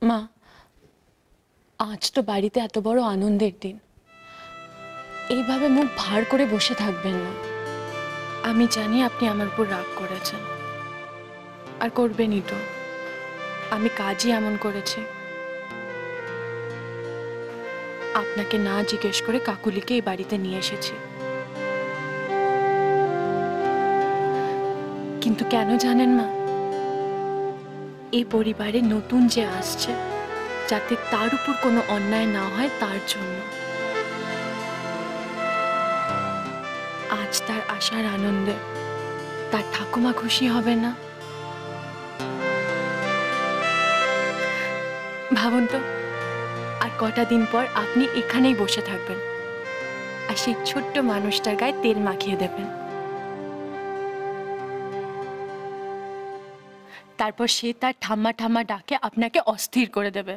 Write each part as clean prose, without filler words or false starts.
মা, আজ তো বাড়িতে এত বড় আনন্দের দিন, এইভাবে মুখ ভার করে বসে থাকবেন না। আমি জানি আপনি আমার উপর রাগ করেছেন, আর করবেনই তো। আমি কাজই এমন করেছি। আপনাকে না জিজ্ঞেস করে কাকুলিকে এই বাড়িতে নিয়ে এসেছি। কিন্তু কেন জানেন মা? এই পরিবারে নতুন যে আসছে, যাতে তার উপর কোনো অন্যায় না হয় তার জন্য। আজ তার আসার আনন্দে তার ঠাকুমা খুশি হবে না? ভাবুন তো, আর কটা দিন পর আপনি এখানেই বসে থাকবেন, আর সেই ছোট্ট মানুষটার গায়ে তেল মাখিয়ে দেবেন। তারপর সে তার ঠাম্মা ঠাম্মা ডাকে আপনাকে অস্থির করে দেবে।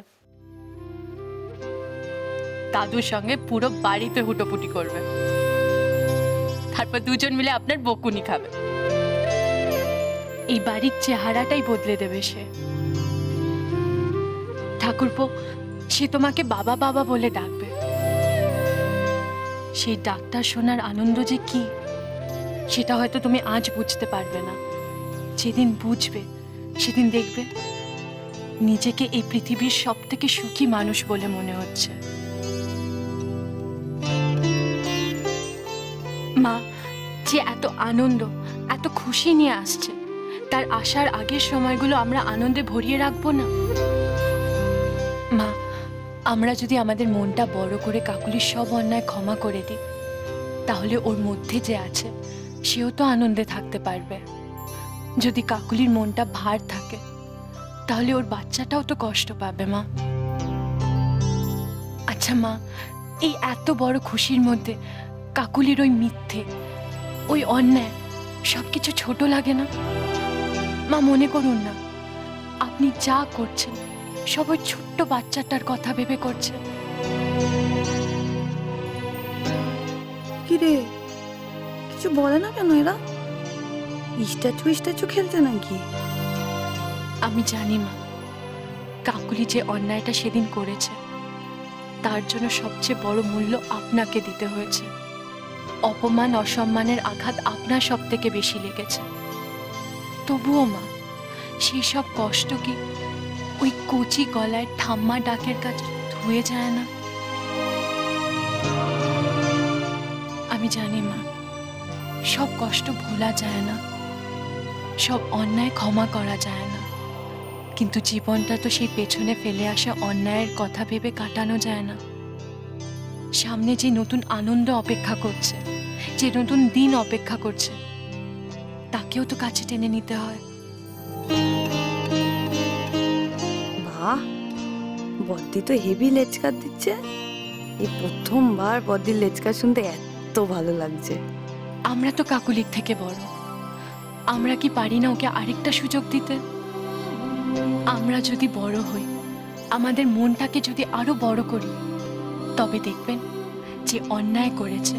দাদুর সঙ্গে পুরো বাড়িতে হুটোপুটি করবে, তারপর দুজন মিলে আপনার বকুনি খাবে। এই বাড়ির চেহারাটাই বদলে দেবে সে। ঠাকুরপো, সে তোমাকে বাবা বাবা বলে ডাকবে। সেই ডাকটা শোনার আনন্দ যে কি, সেটা হয়তো তুমি আজ বুঝতে পারবে না। যেদিন বুঝবে সেদিন দেখবে নিজেকে এই পৃথিবীর সব থেকে সুখী মানুষ বলে মনে হচ্ছে। মা, যে এত আনন্দ, এত খুশি নিয়ে আসছে, তার আসার আগের সময়গুলো আমরা আনন্দে ভরিয়ে রাখবো না? মা, আমরা যদি আমাদের মনটা বড় করে কাকুলির সব অন্যায় ক্ষমা করে দিই, তাহলে ওর মধ্যে যে আছে সেও তো আনন্দে থাকতে পারবে। যদি কাকুলির মনটা ভার থাকে, তাহলে ওর বাচ্চাটাও তো কষ্ট পাবে। মা, আচ্ছা মা, এই এত বড় খুশির মধ্যে কাকুলির ওই মিথ্যে, ওই অন্যায় সবকিছু ছোট লাগে না? মা, মনে করুন না, আপনি যা করছেন সব ওই ছোট্ট বাচ্চাটার কথা ভেবে করছেন। কিরে, কিছু বলে না কেন এরা? স্ট্যাচু খেলছে নাকি? আমি জানি মা, কাকুলি যে অন্যায়টা সেদিন করেছে, তার জন্য সবচেয়ে বড় মূল্য আপনাকে দিতে হয়েছে। অপমান অসম্মানের আঘাত আপনার সব থেকে বেশি লেগেছে। তবুও মা, সেই সব কষ্ট কি ওই কচি গলায় ঠাম্মা ডাকের কাছে ধুয়ে যায় না? আমি জানি মা, সব কষ্ট ভোলা যায় না, সব অন্যায় ক্ষমা করা যায় না, কিন্তু জীবনটা তো সেই পেছনে ফেলে আসা অন্যায়ের কথা ভেবে কাটানো যায় না। সামনে যে নতুন আনন্দ অপেক্ষা করছে, যে নতুন দিন অপেক্ষা করছে, তাকেও তো কাছে টেনে নিতে হয়। বাহ, বদ্দি তো হেভি লেচকার দিচ্ছে। এই প্রথমবার বদ্দির লেচকার শুনতে এত ভালো লাগছে। আমরা তো কাকুলির থেকে বড়, আমরা কি পারি না ওকে আরেকটা সুযোগ দিতে? আমরা যদি বড় হই, আমাদের মনটাকে যদি আরো বড় করি, তবে দেখবেন যে অন্যায় করেছে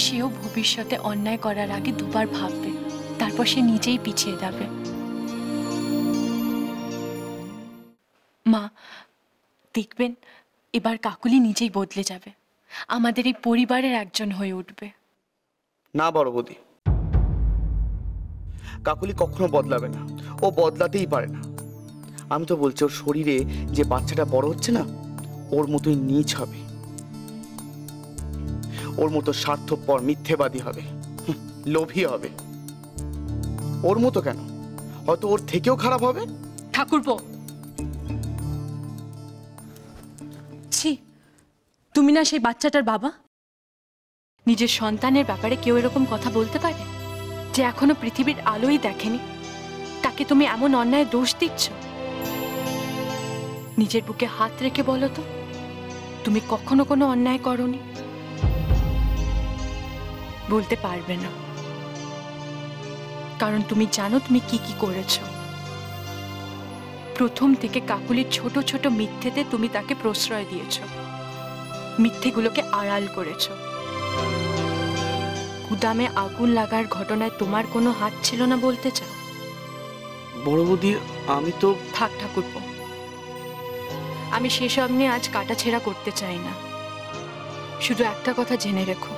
সেও ভবিষ্যতে অন্যায় করার আগে দুবার ভাববে, তারপর সে নিজেই পিছিয়ে যাবে। মা, দেখবেন এবার কাকুলি নিজেই বদলে যাবে, আমাদের এই পরিবারের একজন হয়ে উঠবে। না বড় বৌদি, কাকুলি কখনো বদলাবে না, ও বদলাতেই পারে না। আমি তো বলছি, ওর শরীরে যে বাচ্চাটা বড় হচ্ছে না, ওর মতোই নীচ হবে, ওর মতো স্বার্থপর মিথ্যেবাদী হবে, লোভী হবে। ওর মতো কেন, হয়তো ওর থেকেও খারাপ হবে। ঠাকুরপো, ছি, তুমি না সেই বাচ্চাটার বাবা? নিজের সন্তানের ব্যাপারে কেউ এরকম কথা বলতে পারে? যে এখনো পৃথিবীর আলোই দেখেনি, তাকে তুমি এমন অন্যায় দোষ দিচ্ছ? নিজের বুকে হাত রেখে বলো তো, তুমি কখনো কোনো অন্যায় করনি? বলতে পারবে না, কারণ তুমি জানো তুমি কি কি করেছো। প্রথম থেকে কাকুলির ছোট ছোট মিথ্যেতে তুমি তাকে প্রশ্রয় দিয়েছো, মিথ্যেগুলোকে আড়াল করেছো। গুদামে আগুন লাগার ঘটনায় তোমার কোনো হাত ছিল না বলতে চাও? বড় বৌদি, আমি তো... থাক ঠাকুরপো, আমি সেসব নিয়ে আজ কাটাছেঁড়া করতে চাই না। শুধু একটা কথা জেনে রেখো,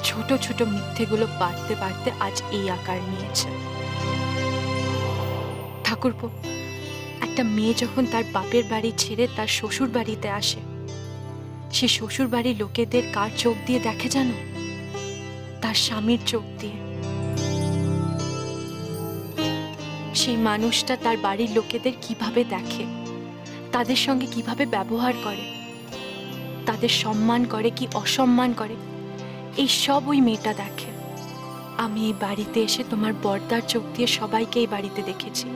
ছোট ছোট মিথ্যেগুলো বাড়তে বাড়তে আজ এই আকার নিয়েছে। ঠাকুরপো, একটা মেয়ে যখন তার বাপের বাড়ি ছেড়ে তার শ্বশুর বাড়িতে আসে, সে শ্বশুর বাড়ির লোকেদের কার চোখ দিয়ে দেখে জানো? তার স্বামীর চোখ দিয়ে। সেই মানুষটা তার বাড়ির লোকেদের কিভাবে দেখে, তাদের সঙ্গে কিভাবে ব্যবহার করে, তাদের সম্মান করে কি অসম্মান করে, এই সব ওই মেয়েটা দেখে। আমি এই বাড়িতে এসে তোমার বর্দার চোখ দিয়ে সবাইকে এই বাড়িতে দেখেছি।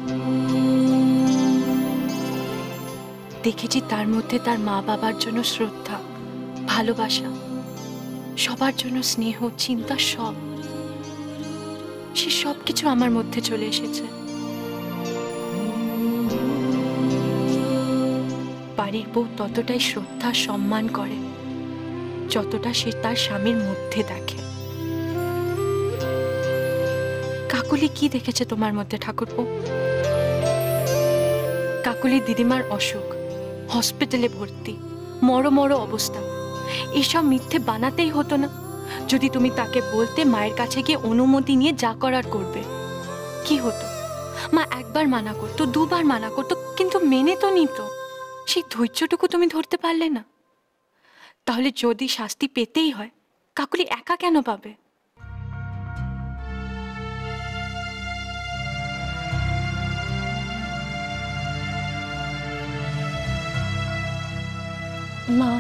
দেখেছি তার মধ্যে তার মা বাবার জন্য শ্রদ্ধা, ভালোবাসা, সবার জন্য স্নেহ, চিন্তা, সব। সে সবকিছু আমার মধ্যে চলে এসেছে। বাড়ির বউ ততটাই শ্রদ্ধা সম্মান করে যতটা সে তার স্বামীর মধ্যে দেখে। কাকুলি কি দেখেছে তোমার মধ্যে ঠাকুরপো? কাকুলির দিদিমার অসুখ, হসপিটালে ভর্তি, মরো অবস্থা। এসব মিথ্যে বানাতেই হতো না যদি তুমি তাকে বলতে মায়ের কাছে গিয়ে অনুমতি নিয়ে যা করার করবে। কি হতো? মা একবার মানা করতো, দুবার মানা করতো, কিন্তু মেনে তো নিত। সেই ধৈর্যটুকু তুমি ধরতে পারলে না। তাহলে যদি শাস্তি পেতেই হয়, কাকুলি একা কেন পাবে? মা,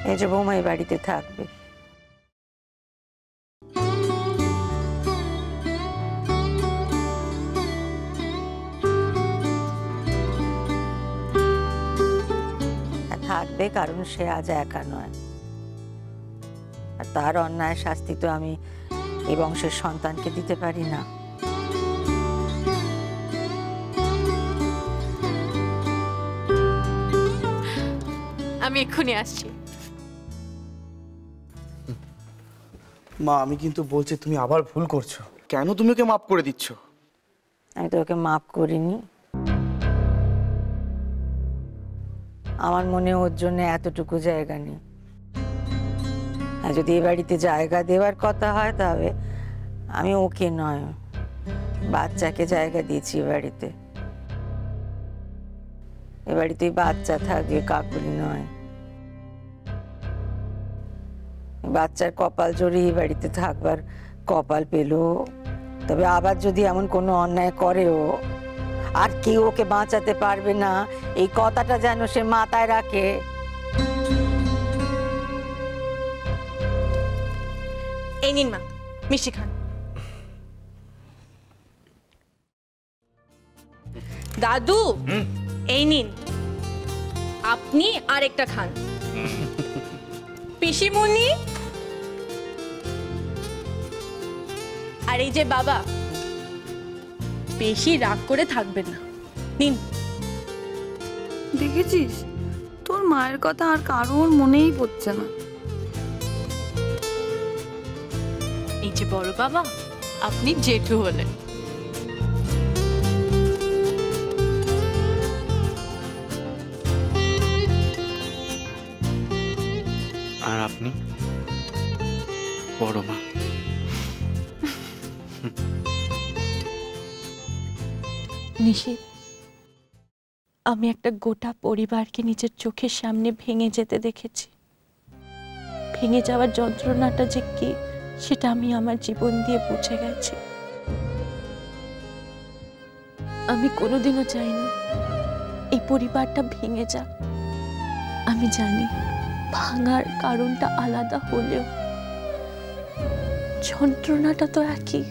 এই যে বৌমা এই বাড়িতে থাকবে। থাকবে কারণ সে আজ একা নয়, আর তার অন্যায় শাস্তি তো আমি এই বংশের সন্তানকে দিতে পারি না। আমি এক্ষুনি আসছি। মা, আমি কিন্তু বলছি তুমি আবার ভুল করছো। কেন তুমি ওকে মাফ করে দিচ্ছ? আমি তো ওকে মাফ করিনি। আমার মনে ওর জন্য এতটুকু জায়গা নেই। আর যদি এ বাড়িতে জায়গা দেওয়ার কথা হয় তবে আমি ওকে নয়, বাচ্চাকে জায়গা দিয়েছি এ বাড়িতে। এ বাড়িতে বাচ্চা থাকবে, কাকুলি নয়। বাচ্চার কপাল জোরে এই বাড়িতে থাকবার কপাল পেল। তবে আবার যদি এমন কোনো অন্যায় করেও আর কেউ ওকে বাঁচাতে পারবে না, এই কথাটা যেন সে মাথায় রাখে। এই নিন মা, মিষ্টি খান। দাদু, এই নিন, আপনি আর একটা খান। পিসিমণি, আর এই যে বাবা, বেশি রাগ করে থাকবেন না, নিন। দেখেছিস, তোর মায়ের কথা আর কারোর মনেই পড়ছে না। এই যে বড় বাবা, আপনি জেঠু হলেন। আর আপনি বড় মা। নিশিত, আমি একটা গোটা পরিবারকে নিজের চোখের সামনে ভেঙে যেতে দেখেছি। ভেঙে যাওয়ার যন্ত্রণাটা যে কি, সেটা আমি আমার জীবন দিয়ে বুঝে গেছি। আমি কোনোদিনও চাই না এই পরিবারটা ভেঙে যাক। আমি জানি ভাঙার কারণটা আলাদা হলেও যন্ত্রণাটা তো একই।